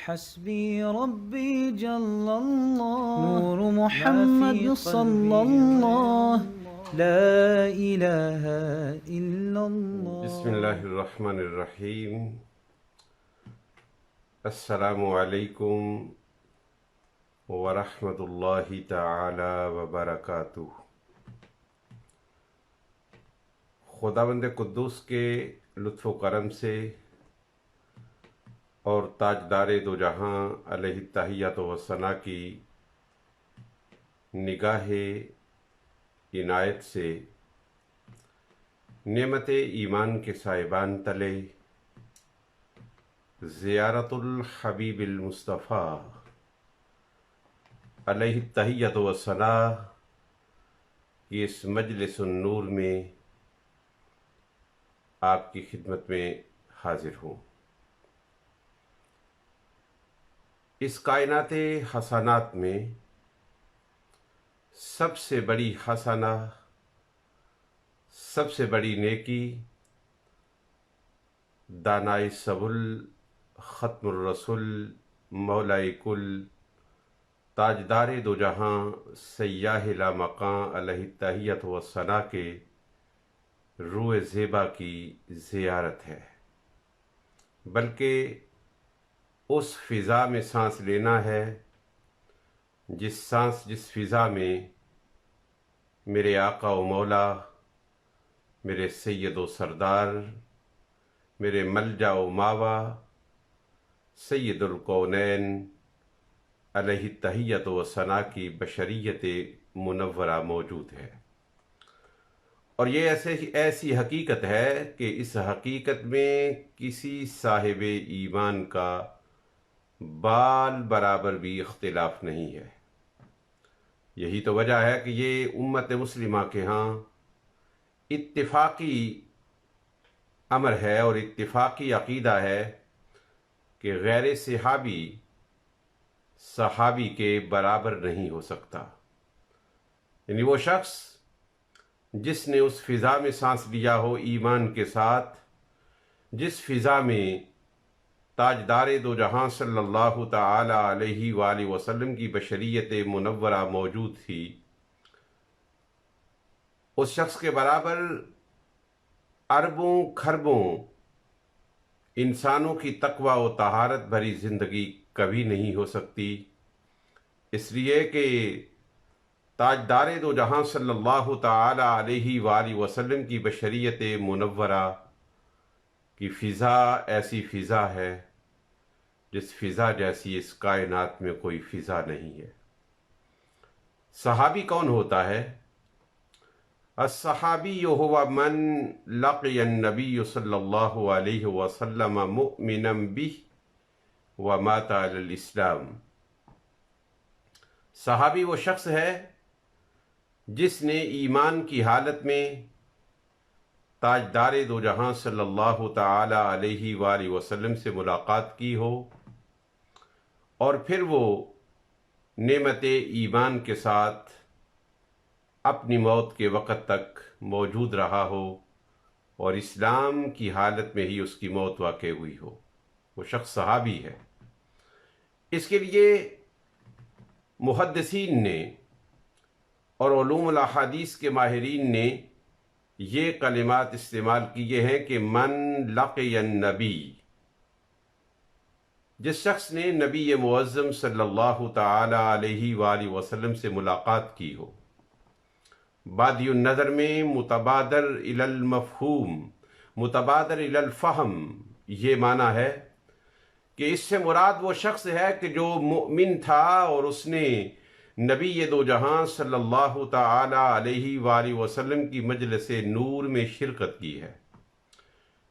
حسبي ربي جل الله نور محمد صلى الله لا إله إلا الله. بسم اللہ الرحمن الرحیم. السلام علیکم ورحمۃ اللہ تعالی وبرکاتہ. خداوند قدوس کے لطف و کرم سے اور تاجدار دو جہاں علیہ التحیات و ثنا کی نگاہ عنایت سے نعمت ایمان کے صاحبان تلے زیارت الحبیب المصطفیٰ علیہ التحیات و ثنا کی اس مجلس النور میں آپ کی خدمت میں حاضر ہوں. اس کائنات حسنات میں سب سے بڑی حسنہ، سب سے بڑی نیکی دانائے سبل، ختم الرسول، مولائے کل، تاجدار دو جہاں، سیاح لامقام علیہ التحیات و ثنا کے روح زیبا کی زیارت ہے، بلکہ اس فضا میں سانس لینا ہے جس فضا میں میرے آقا و مولا، میرے سید و سردار، میرے ملجا و ماوا، سید الکونین علیہ التحیات و ثنا کی بشریت منورہ موجود ہے. اور یہ ایسی حقیقت ہے کہ اس حقیقت میں کسی صاحب ایمان کا بال برابر بھی اختلاف نہیں ہے. یہی تو وجہ ہے کہ یہ امت مسلمہ کے ہاں اتفاقی امر ہے اور اتفاقی عقیدہ ہے کہ غیر صحابی کے برابر نہیں ہو سکتا. یعنی وہ شخص جس نے اس فضا میں سانس لیا ہو ایمان کے ساتھ، جس فضا میں تاجدار دو جہاں صلی اللہ تعالی علیہ وآلہ وسلم کی بشریت منورہ موجود تھی، اس شخص کے برابر اربوں کھربوں انسانوں کی تقوی و طہارت بھری زندگی کبھی نہیں ہو سکتی. اس لیے کہ تاجدار دو جہاں صلی اللہ تعالی علیہ وآلہ وسلم کی بشریت منورہ کی فضا ایسی فضا ہے جس فضا جیسی اس کائنات میں کوئی فضا نہیں ہے. صحابی کون ہوتا ہے؟ الصحابی هو من لقی النبی صلی اللہ علیہ وسلم مؤمنا به ومات علی الاسلام. صحابی وہ شخص ہے جس نے ایمان کی حالت میں تاجدار دو جہاں صلی اللہ تعالی علیہ وآلہ وسلم سے ملاقات کی ہو اور پھر وہ نعمت ایمان کے ساتھ اپنی موت کے وقت تک موجود رہا ہو اور اسلام کی حالت میں ہی اس کی موت واقع ہوئی ہو. وہ شخص صحابی ہے. اس کے لیے محدثین نے اور علوم الاحادیث کے ماہرین نے یہ کلمات استعمال کیے ہیں کہ من لقی النبی، جس شخص نے نبی معظم صلی اللہ تعالی علیہ وآلہ وسلم سے ملاقات کی ہو. بادی النظر میں متبادر الی المفہوم، متبادر الی الفہم، یہ معنی ہے کہ اس سے مراد وہ شخص ہے کہ جو مؤمن تھا اور اس نے نبی دو جہاں صلی اللہ تعالی علیہ وآلہ وسلم کی مجلس نور میں شرکت کی ہے.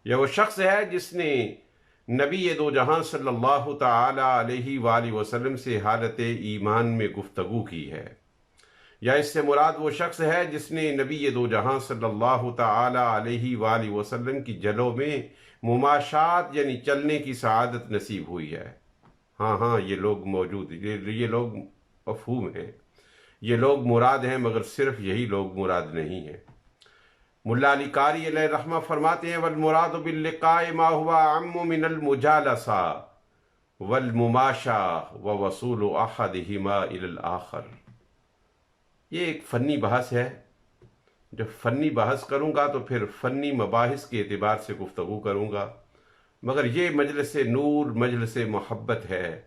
یہ وہ شخص ہے جس نے نبی دو جہاں صلی اللہ تعالی علیہ وآلہ وسلم سے حالت ایمان میں گفتگو کی ہے. یا اس سے مراد وہ شخص ہے جس نے نبی دو جہاں صلی اللہ تعالی علیہ وآلہ وسلم کی جلوں میں مماشات یعنی چلنے کی سعادت نصیب ہوئی ہے. ہاں یہ لوگ موجود ہیں، یہ لوگ مفہوم ہیں، یہ لوگ مراد ہیں، مگر صرف یہی لوگ مراد نہیں ہیں. ملا علی قاری علیہ رحمہ فرماتے ہیں والمراد باللقاء ما هو اعم من المجالسہ والمماشا ووصول احدہما الی الآخر۔ یہ ایک فنی بحث ہے۔ جب فنی بحث کروں گا تو پھر فنی مباحث کے اعتبار سے گفتگو کروں گا، مگر یہ مجلس نور، مجلس محبت ہے۔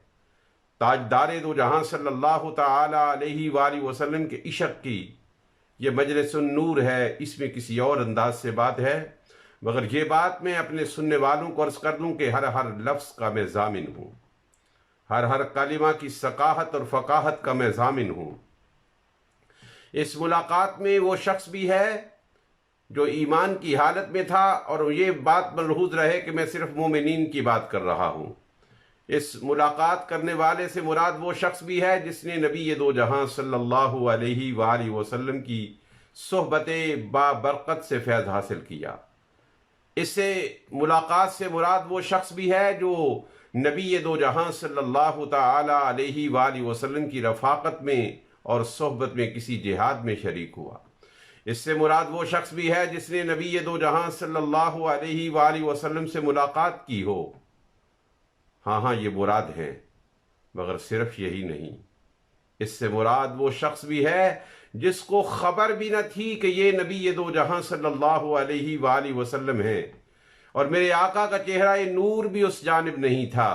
تاجدار دو جہاں صلی اللہ تعالی علیہ وآلہ وسلم کے عشق کی یہ مجلس النور ہے، اس میں کسی اور انداز سے بات ہے، مگر یہ بات میں اپنے سننے والوں کو عرض کر دوں کہ ہر لفظ کا میں ضامن ہوں، ہر کلمہ کی ثقاہت اور فقاہت کا میں ضامن ہوں۔ اس ملاقات میں وہ شخص بھی ہے جو ایمان کی حالت میں تھا، اور یہ بات ملحوظ رہے کہ میں صرف مومنین کی بات کر رہا ہوں۔ اس ملاقات کرنے والے سے مراد وہ شخص بھی ہے جس نے نبی دو جہاں صلی اللہ علیہ وآلہ وسلم کی صحبت بابرکت سے فیض حاصل کیا۔ اس سے ملاقات سے مراد وہ شخص بھی ہے جو نبی دو جہاں صلی اللہ تعالی علیہ وآلہ وسلم کی رفاقت میں اور صحبت میں کسی جہاد میں شریک ہوا۔ اس سے مراد وہ شخص بھی ہے جس نے نبی دو جہاں صلی اللہ علیہ وآلہ وسلم سے ملاقات کی ہو۔ ہاں یہ مراد ہے، مگر صرف یہی نہیں، اس سے مراد وہ شخص بھی ہے جس کو خبر بھی نہ تھی کہ یہ نبی دو جہاں صلی اللہ علیہ وآلہ وسلم ہے، اور میرے آقا کا چہرہ نور بھی اس جانب نہیں تھا،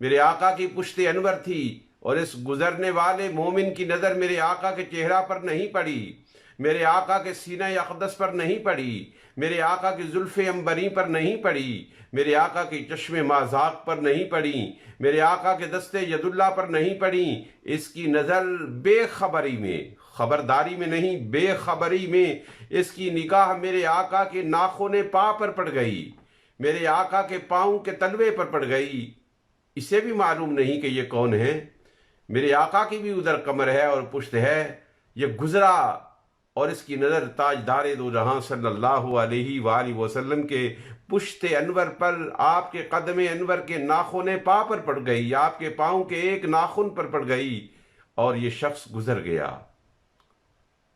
میرے آقا کی پشت انور تھی، اور اس گزرنے والے مومن کی نظر میرے آقا کے چہرہ پر نہیں پڑی، میرے آقا کے سینہ اقدس پر نہیں پڑی، میرے آقا کی زلف عنبری پر نہیں پڑی، میرے آقا کی چشم مازاق پر نہیں پڑی، میرے آقا کے دست ید اللہ پر نہیں پڑی۔ اس کی نظر بے خبری میں، خبرداری میں نہیں، بے خبری میں اس کی نگاہ میرے آقا کے ناخن پا پر پڑ گئی، میرے آقا کے پاؤں کے تلوے پر پڑ گئی۔ اسے بھی معلوم نہیں کہ یہ کون ہے، میرے آقا کی بھی ادھر کمر ہے اور پشت ہے، یہ گزرا اور اس کی نظر تاجدار دو جہاں صلی اللہ علیہ وآلہ وسلم کے پشت انور پر، آپ کے قدم انور کے ناخن پا پر پڑ گئی، آپ کے پاؤں کے ایک ناخن پر پڑ گئی، اور یہ شخص گزر گیا۔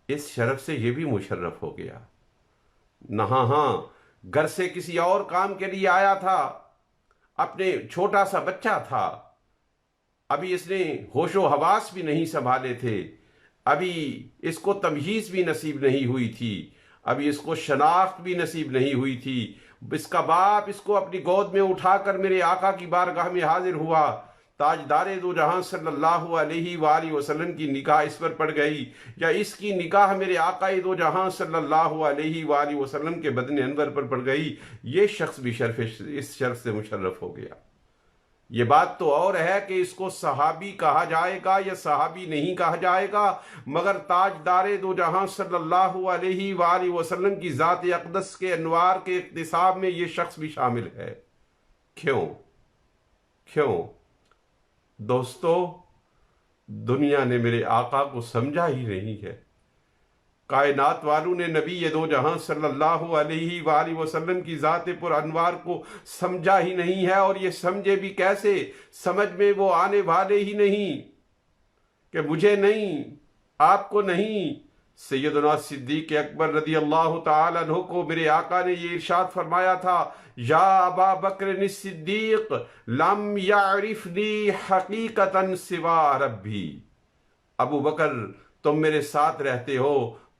اس شرف سے یہ بھی مشرف ہو گیا۔ ہاں گھر سے کسی اور کام کے لیے آیا تھا، اپنے چھوٹا سا بچہ تھا، ابھی اس نے ہوش و حواس بھی نہیں سنبھالے تھے، ابھی اس کو تمیز بھی نصیب نہیں ہوئی تھی، ابھی اس کو شناخت بھی نصیب نہیں ہوئی تھی۔ اس کا باپ اس کو اپنی گود میں اٹھا کر میرے آقا کی بارگاہ میں حاضر ہوا، تاجدار دو جہاں صلی اللہ علیہ وآلہ وسلم کی نگاہ اس پر پڑ گئی، یا اس کی نگاہ میرے آقا دو جہاں صلی اللہ علیہ وآلہ وسلم کے بدن انور پر پڑ گئی، یہ شخص بھی اس شرف سے مشرف ہو گیا۔ یہ بات تو اور ہے کہ اس کو صحابی کہا جائے گا یا صحابی نہیں کہا جائے گا، مگر تاجدار دو جہاں صلی اللہ علیہ وآلہ وسلم کی ذات اقدس کے انوار کے اقتصاب میں یہ شخص بھی شامل ہے۔ کیوں؟ دوستو، دنیا نے میرے آقا کو سمجھا ہی نہیں ہے، کائنات والوں نے نبی دو جہاں صلی اللہ علیہ وآلہ وسلم کی ذات پر انوار کو سمجھا ہی نہیں ہے، اور یہ سمجھے بھی کیسے؟ سمجھ میں وہ آنے والے ہی نہیں کہ مجھے نہیں، آپ کو نہیں۔ سیدنا صدیق اکبر رضی اللہ تعالیٰ عنہ کو میرے آقا نے یہ ارشاد فرمایا تھا، یا ابا بکر الصدیق لم یعرفنی حقیقتا سوا ربی۔ ابو بکر، تم میرے ساتھ رہتے ہو،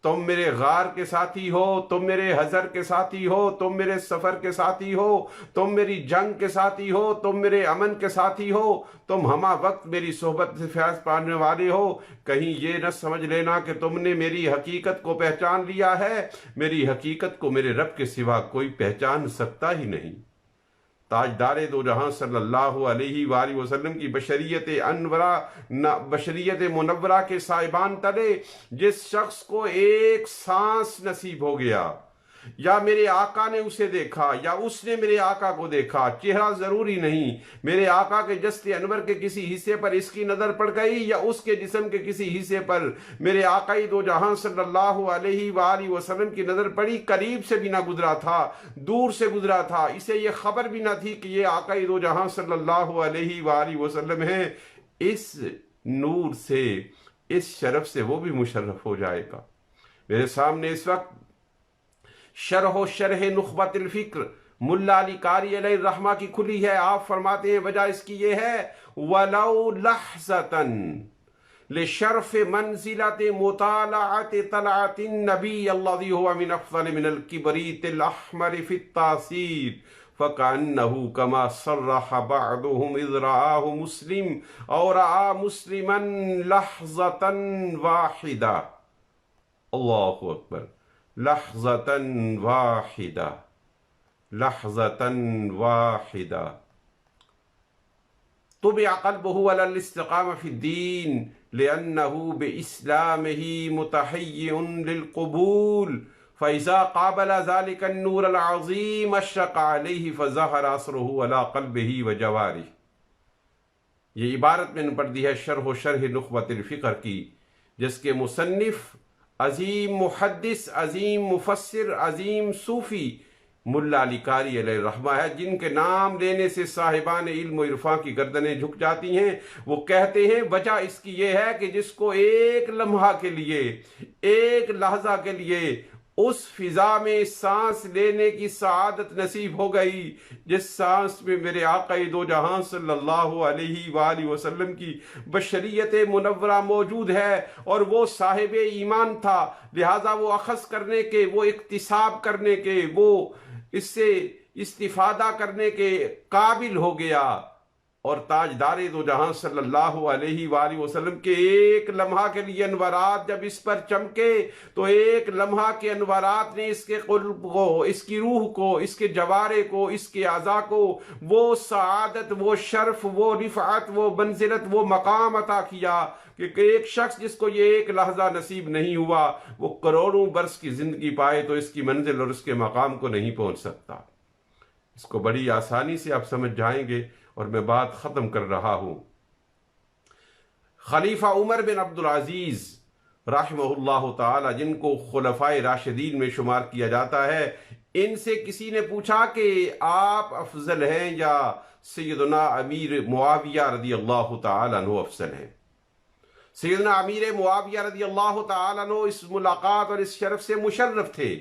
تم میرے غار کے ساتھی ہو، تم میرے حضر کے ساتھی ہو، تم میرے سفر کے ساتھی ہو، تم میری جنگ کے ساتھی ہو، تم میرے امن کے ساتھی ہو، تم ہمہ وقت میری صحبت سے فیض پانے والے ہو، کہیں یہ نہ سمجھ لینا کہ تم نے میری حقیقت کو پہچان لیا ہے۔ میری حقیقت کو میرے رب کے سوا کوئی پہچان سکتا ہی نہیں۔ تاجدار دو جہاں صلی اللہ علیہ وآلہ وسلم کی بشریت منورہ کے سائبان تلے جس شخص کو ایک سانس نصیب ہو گیا، یا میرے آقا نے اسے دیکھا یا اس نے میرے آقا کو دیکھا، چہرہ ضروری نہیں، میرے آقا کے جسد انور کے کسی حصے پر اس کی نظر پڑ گئی یا اس کے جسم کے کسی حصے پر میرے آقا دو جہاں صلی اللہ علیہ وآلہ وسلم کی نظر پڑی، قریب سے بھی نہ گزرا تھا، دور سے گزرا تھا، اسے یہ خبر بھی نہ تھی کہ یہ آقا دو جہاں صلی اللہ علیہ وآلہ وسلم ہے۔ اس نور سے، اس شرف سے وہ بھی مشرف ہو جائے گا۔ میرے سامنے اس وقت شرح نخبۃ الفکر ملا علی قاری علیہ الرحمہ کی کھلی ہے. آپ فرماتے ہیں وجہ اس کی یہ ہے وَلَوْ لَحْظَةً لشرف منزلت مطالعت طلعت النبی الذي هو من افضل من الكبریت الاحمر في التاثیر فكأنه كما صرح بعضهم اذ رآه مسلم او رآ مسلما لحظة واحدة. اللہ اکبر. لحظة واحدة لحظة واحدة طبع قلبه على الاستقامة في الدين لأنه بإسلامه متهيئ للقبول فإذا قابل ذلك النور العظيم أشرق عليه فظهر أثره على قلبه وجواره. یہ عبارت میں نے پڑھ دی ہے شرح نخبۃ الفکر کی، جس کے مصنف عظیم محدث، عظیم مفسر، عظیم صوفی ملا علی قاری علیہ الرحمہ ہے، جن کے نام لینے سے صاحبان علم و عرفان کی گردنیں جھک جاتی ہیں. وہ کہتے ہیں وجہ اس کی یہ ہے کہ جس کو ایک لمحہ کے لیے، ایک لحظہ کے لیے اس فضا میں سانس لینے کی سعادت نصیب ہو گئی جس سانس میں میرے آقا دو جہاں صلی اللہ علیہ وآلہ وسلم کی بشریت منورہ موجود ہے، اور وہ صاحب ایمان تھا، لہٰذا وہ اخذ کرنے کے، وہ اکتساب کرنے کے، وہ اس سے استفادہ کرنے کے قابل ہو گیا. اور تاجدار دو جہاں صلی اللہ علیہ وآلہ وسلم کے ایک لمحہ کے لیے انوارات جب اس پر چمکے تو ایک لمحہ کے انوارات نے اس کے قلب کو، اس کی روح کو، اس کے جوارے کو، اس کے اعضاء کو وہ سعادت، وہ شرف، وہ رفعت، وہ منزلت، وہ مقام عطا کیا کہ ایک شخص جس کو یہ ایک لحظہ نصیب نہیں ہوا وہ کروڑوں برس کی زندگی پائے تو اس کی منزل اور اس کے مقام کو نہیں پہنچ سکتا. اس کو بڑی آسانی سے آپ سمجھ جائیں گے اور میں بات ختم کر رہا ہوں. خلیفہ عمر بن عبدالعزیز رحمہ اللہ تعالی، جن کو خلفائے راشدین میں شمار کیا جاتا ہے، ان سے کسی نے پوچھا کہ آپ افضل ہیں یا سیدنا امیر معاویہ رضی اللہ تعالی عنہ افضل ہیں؟ سیدنا امیر معاویہ رضی اللہ تعالی عنہ اس ملاقات اور اس شرف سے مشرف تھے.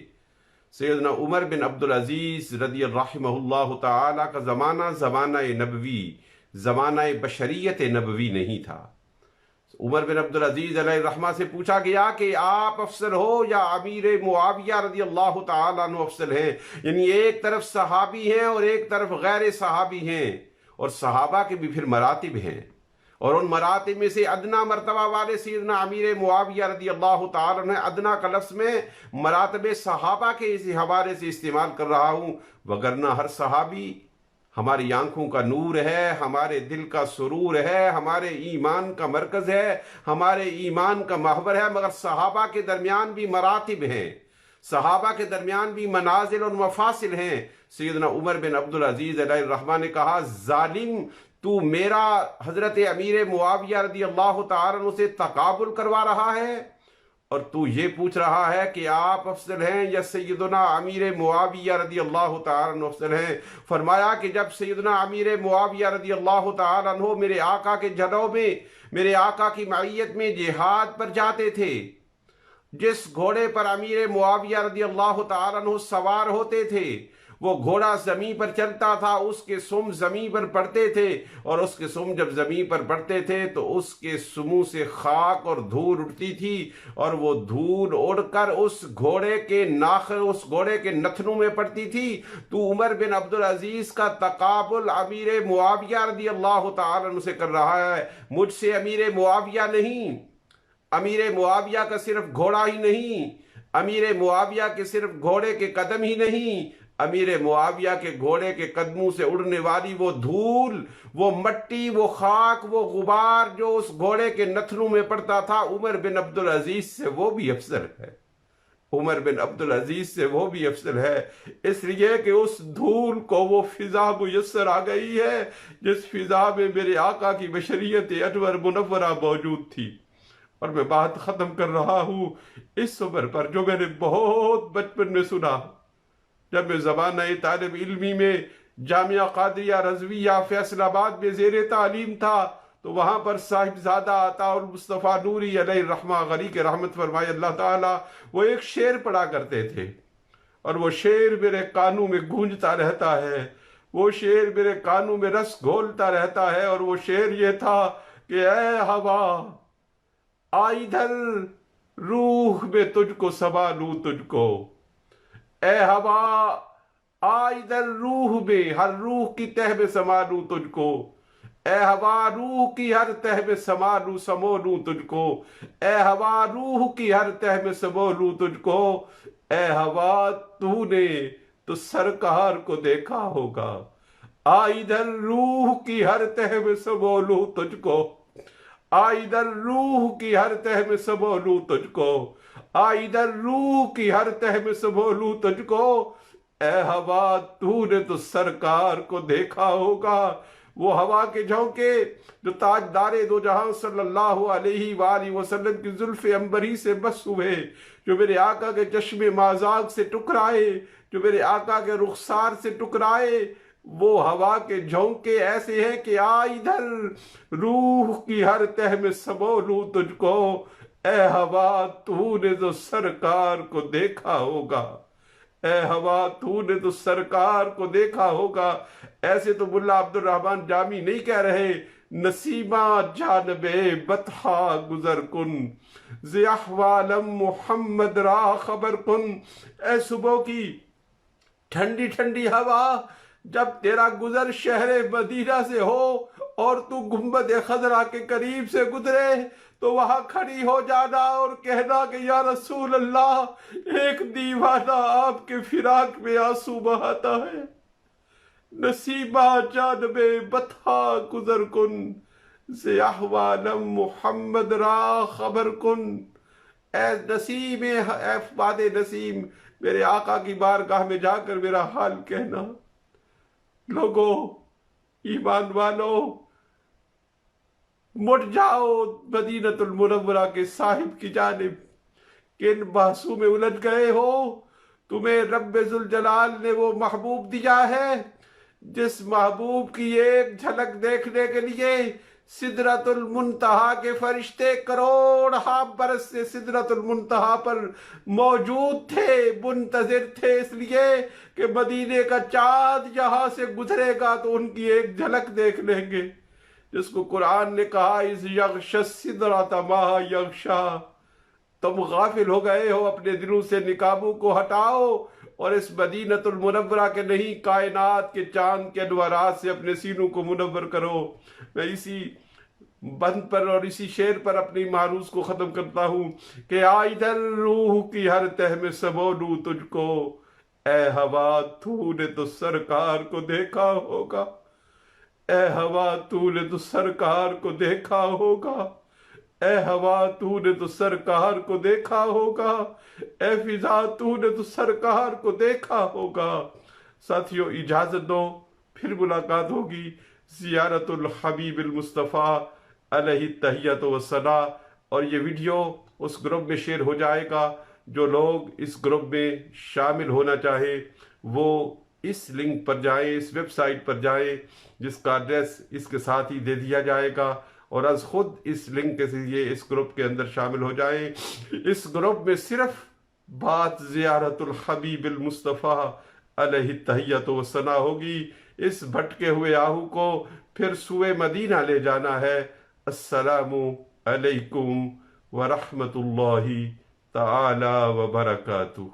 سیدنا عمر بن عبدالعزیز رضی رحمہ اللہ تعالی کا زمانہ نبوی، زمانہ بشریت نبوی نہیں تھا. عمر بن عبدالعزیز علیہ الرحمہ سے پوچھا گیا کہ آپ افضل ہو یا امیر معاویہ رضی اللہ تعالی عنہ افضل ہیں؟ یعنی ایک طرف صحابی ہیں اور ایک طرف غیر صحابی ہیں، اور صحابہ کے بھی پھر مراتب ہیں، اور ان مراتب میں سے ادنا مرتبہ والے سیدنا امیر معاویہ رضی اللہ تعالی عنہ. ادنا کا لفظ میں مراتب صحابہ کے اسی حوالے سے استعمال کر رہا ہوں، وگرنہ ہر صحابی ہماری آنکھوں کا نور ہے، ہمارے دل کا سرور ہے، ہمارے ایمان کا مرکز ہے، ہمارے ایمان کا محور ہے. مگر صحابہ کے درمیان بھی مراتب ہیں، صحابہ کے درمیان بھی منازل اور مفاصل ہیں. سیدنا عمر بن عبدالعزیز علیہ الرحمہ نے کہا ظالم، تو میرا حضرت امیر معاویہ رضی اللہ تعالیٰ عنہ سے تقابل کروا رہا ہے، اور تو یہ پوچھ رہا ہے کہ آپ افضل ہیں یا سیدنا امیر معاویہ رضی اللہ تعالیٰ عنہ افضل ہیں. فرمایا کہ جب سیدنا امیر معاویہ رضی اللہ تعالیٰ عنہ میرے آقا کے جلوہ میں، میرے آقا کی معیت میں جہاد پر جاتے تھے، جس گھوڑے پر امیر معاویہ رضی اللہ تعالیٰ عنہ سوار ہوتے تھے وہ گھوڑا زمین پر چلتا تھا، اس کے سم زمین پر پڑتے تھے، اور اس کے سم جب زمین پر پڑتے تھے تو اس کے سموں سے خاک اور دھول اٹھتی تھی، اور وہ دھول اڑ کر اس گھوڑے کے اس گھوڑے کے نتنوں میں پڑتی تھی. تو عمر بن عبدالعزیز کا تقابل امیر معاویہ رضی اللہ تعالیٰ عنہ سے کر رہا ہے، مجھ سے امیر معاویہ نہیں. امیر معاویہ کا صرف گھوڑا ہی نہیں، امیر معاویہ کے صرف گھوڑے کے قدم ہی نہیں، امیر معاویہ کے گھوڑے کے قدموں سے اڑنے والی وہ دھول، وہ مٹی، وہ خاک، وہ غبار جو اس گھوڑے کے نتنوں میں پڑتا تھا، عمر بن عبدالعزیز سے وہ بھی افضل ہے. عمر بن عبدالعزیز سے وہ بھی افضل ہے، اس لیے کہ اس دھول کو وہ فضا میسر آ گئی ہے جس فضا میں میرے آقا کی بشریت انور منورہ موجود تھی. اور میں بات ختم کر رہا ہوں اس عمر پر جو میں نے بہت بچپن میں سنا. جب میں زمانہ طالب علمی میں جامعہ قادریہ رضویہ فیصل آباد میں زیر تعلیم تھا تو وہاں پر صاحبزادہ عطا المصطفیٰ نوری علیہ الرحمہ غری کے رحمت فرمائے اللہ تعالیٰ، وہ ایک شعر پڑھا کرتے تھے. اور وہ شعر میرے کانوں میں گونجتا رہتا ہے، وہ شعر میرے کانوں میں رس گھولتا رہتا ہے، اور وہ شعر یہ تھا کہ اے ہوا آ ادھر، روح میں تجھ کو سما لوں تجھ کو، اے ہوا آ ادھر، روح میں ہر روح کی تہ میں سما لوں تجھ کو، اے ہوا روح کی ہر تہ میں سمو لوں تجھ کو، اے ہوا روح کی ہر تہ میں سمو لوں تجھ کو، اے ہوا تو نے تو سرکار کو دیکھا ہوگا، آ ادھر روح کی ہر تہ میں سمو لوں تجھ کو، آ ادھر روح کی ہر تہ میں سمو لوں تجھ کو، آ ادھر روح کی ہر تہ میں سمو لوں تجھ کو، اے ہوا تو نے تو سرکار کو دیکھا ہوگا۔ وہ ہوا کے جھونکے جو تاجدار دو جہاں صلی اللہ علیہ وآلہ وسلم کی زلف عنبری سے بس ہوئے، جو میرے آقا کے چشم مازاغ سے ٹکرائے، جو میرے آقا کے رخسار سے ٹکرائے، وہ ہوا کے جھونکے ایسے ہیں کہ آ ادھر، روح کی ہر تہ میں سمو لوں تجھ کو، اے ہوا تو نے تو سرکار کو دیکھا ہوگا، اے ہوا تو نے تو سرکار کو دیکھا ہوگا۔ ایسے تو ملا عبد الرحمن جامی نہیں کہہ رہے، نسیمہ جانب بطحا گزر کن، ز احوالم محمد را خبر کن۔ اے صبح کی ٹھنڈی ٹھنڈی ہوا، جب تیرا گزر شہر مدینہ سے ہو اور تو گنبد خضرا کے قریب سے گزرے تو وہاں کھڑی ہو جانا اور کہنا کہ یا رسول اللہ، ایک دیوانہ آپ کے فراق میں آنسو بہاتا ہے، نسیمہ جانب بطحا گزر کن، ز احوالم محمد را خبر کن۔ اے نسیم، اے باد نسیم، میرے آقا کی بارگاہ میں جا کر میرا حال کہنا۔ لوگوں، ایمان والو، مڑ جاؤ مدینۃ المنورہ کے صاحب کی جانب، کن بحثوں میں الجھ گئے ہو؟ تمہیں رب ذوالجلال نے وہ محبوب دیا ہے جس محبوب کی ایک جھلک دیکھنے کے لیے سدرۃ المنتہا کے فرشتے کروڑ برس سے سدرۃ المنتہا پر موجود تھے، منتظر تھے، اس لیے کہ مدینے کا چاند یہاں سے گزرے گا تو ان کی ایک جھلک دیکھ لیں گے، جس کو قرآن نے کہا اذ یغشی السدرۃ ما یغشی۔ تم غافل ہو گئے ہو، اپنے دلوں سے نقابوں کو ہٹاؤ اور اس مدینۃ المنورہ کے نہیں، کائنات کے چاند کے انوارات سے اپنے سینوں کو منور کرو۔ میں اسی بند پر اور اسی شعر پر اپنی معروض کو ختم کرتا ہوں کہ آ ادھر، روح کی ہر تہ میں سمو لوں تجھ کو، اے ہوا تو نے تو سرکار کو دیکھا ہوگا، اے ہوا تو نے تو سرکار کو دیکھا ہوگا، اے ہوا تو نے تو سرکار کو دیکھا ہوگا، اے فضا تو نے تو سرکار کو دیکھا ہوگا۔ ساتھیوں، اجازت دو، پھر ملاقات ہوگی۔ زیارت الحبیب المصطفیٰ علیہ التحیۃ والثناء، اور یہ ویڈیو اس گروپ میں شیئر ہو جائے گا۔ جو لوگ اس گروپ میں شامل ہونا چاہے وہ اس لنک پر جائیں، اس ویب سائٹ پر جائیں جس کا ایڈریس اس کے ساتھ ہی دے دیا جائے گا، اور از خود اس لنک کے ذریعے اس گروپ کے اندر شامل ہو جائیں۔ اس گروپ میں صرف بات زیارت الحبیب المصطفیٰ علیہ التحیۃ والثناء ہوگی۔ اس بھٹکے ہوئے آہو کو پھر سوئے مدینہ لے جانا ہے۔ السلام علیکم ورحمۃ اللہ تعالی وبرکاتہ۔